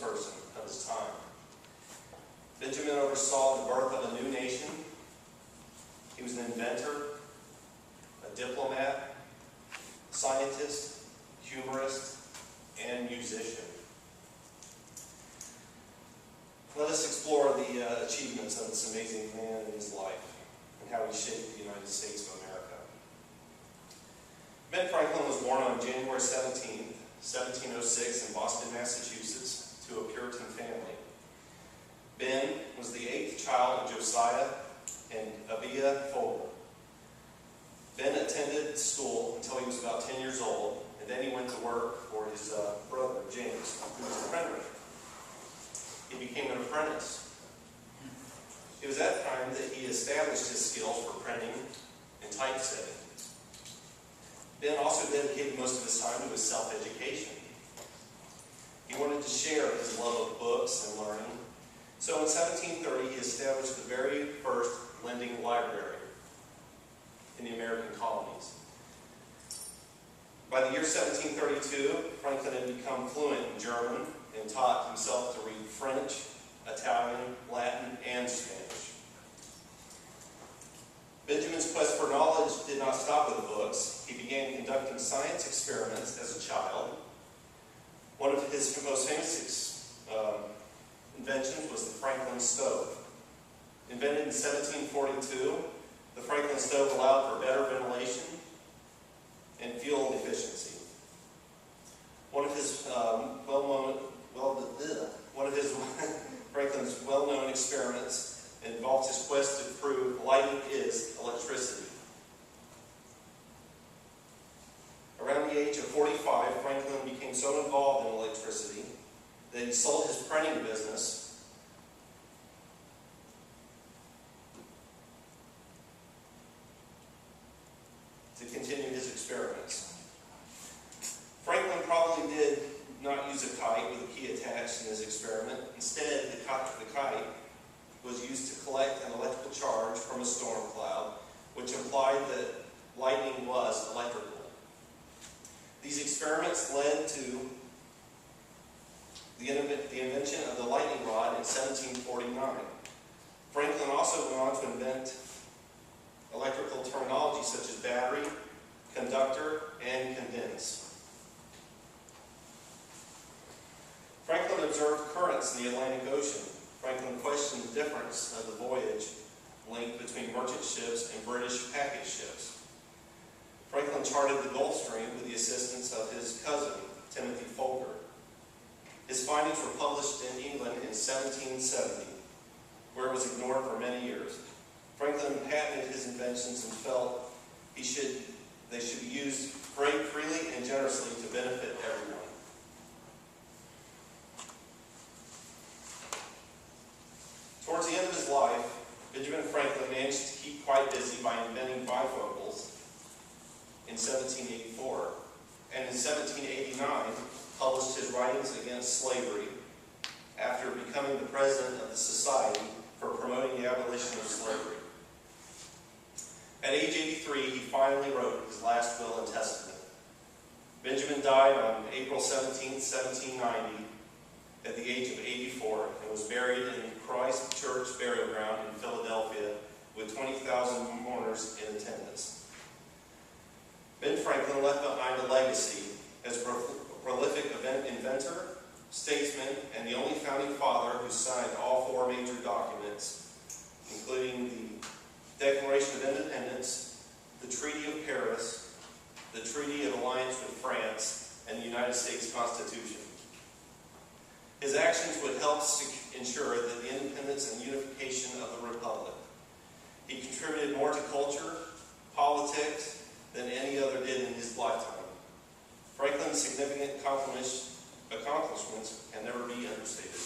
spokesperson of his time. Benjamin oversaw the birth of a new nation. He was an inventor, a diplomat, scientist, humorist, and musician. Let us explore the achievements of this amazing man in his life and how he shaped the United States of America. Ben Franklin was born on January 17, 1706 in Boston, Massachusetts, to a Puritan family. Ben was the 8th child of Josiah and Abiah Folger. Ben attended school until he was about 10 years old, and then he went to work for his brother, James, who was a printer. He became an apprentice. It was at that time that he established his skills for printing and typesetting. Ben also dedicated most of his time to his self-education. He wanted to share his love of books and learning. So in 1730, he established the very first lending library in the American colonies. By the year 1732, Franklin had become fluent in German and taught himself to read French, Italian, Latin, and Spanish. Benjamin's quest for knowledge did not stop with books. He began conducting science experiments as a child. One of his most famous inventions was the Franklin stove. Invented in 1742, the Franklin stove allowed for better ventilation and fuel efficiency. One of his Franklin's well-known experiments involves his quest to prove lighting is electricity. Around the age of 45, Franklin became so involved in electricity that he sold his printing business to continue his experiments. Franklin probably did not use a kite with a key attached in his experiment. Instead, the kite was used to collect an electrical charge from a storm cloud, which implied that lightning was electrical. These experiments led to the invention of the lightning rod in 1749. Franklin also went on to invent electrical terminology such as battery, conductor, and condense. Franklin observed currents in the Atlantic Ocean. Franklin questioned the difference of the voyage length between merchant ships and British packet ships. Franklin charted the Gulf Stream with the assistance of his cousin, Timothy Folger. His findings were published in England in 1770, where it was ignored for many years. Franklin patented his inventions and felt they should be used freely and generously to benefit everyone. Towards the end of his life, Benjamin Franklin managed to keep quite busy by inventing bifocals in 1784, and in 1789 published his writings against slavery after becoming the president of the Society for Promoting the Abolition of Slavery. At age 83, he finally wrote his last will and testament. Benjamin died on April 17, 1790, at the age of 84, and was buried in Christ Church Burial Ground in Philadelphia with 20,000 mourners in attendance. Ben Franklin left behind a legacy as a prolific inventor, statesman, and the only founding father who signed all 4 major documents, including the Declaration of Independence, the Treaty of Paris, the Treaty of Alliance with France, and the United States Constitution. His actions would help ensure that the independence and unification of the Republic. He contributed more to culture, politics, than any other did in his lifetime. Franklin's significant accomplishments can never be understated.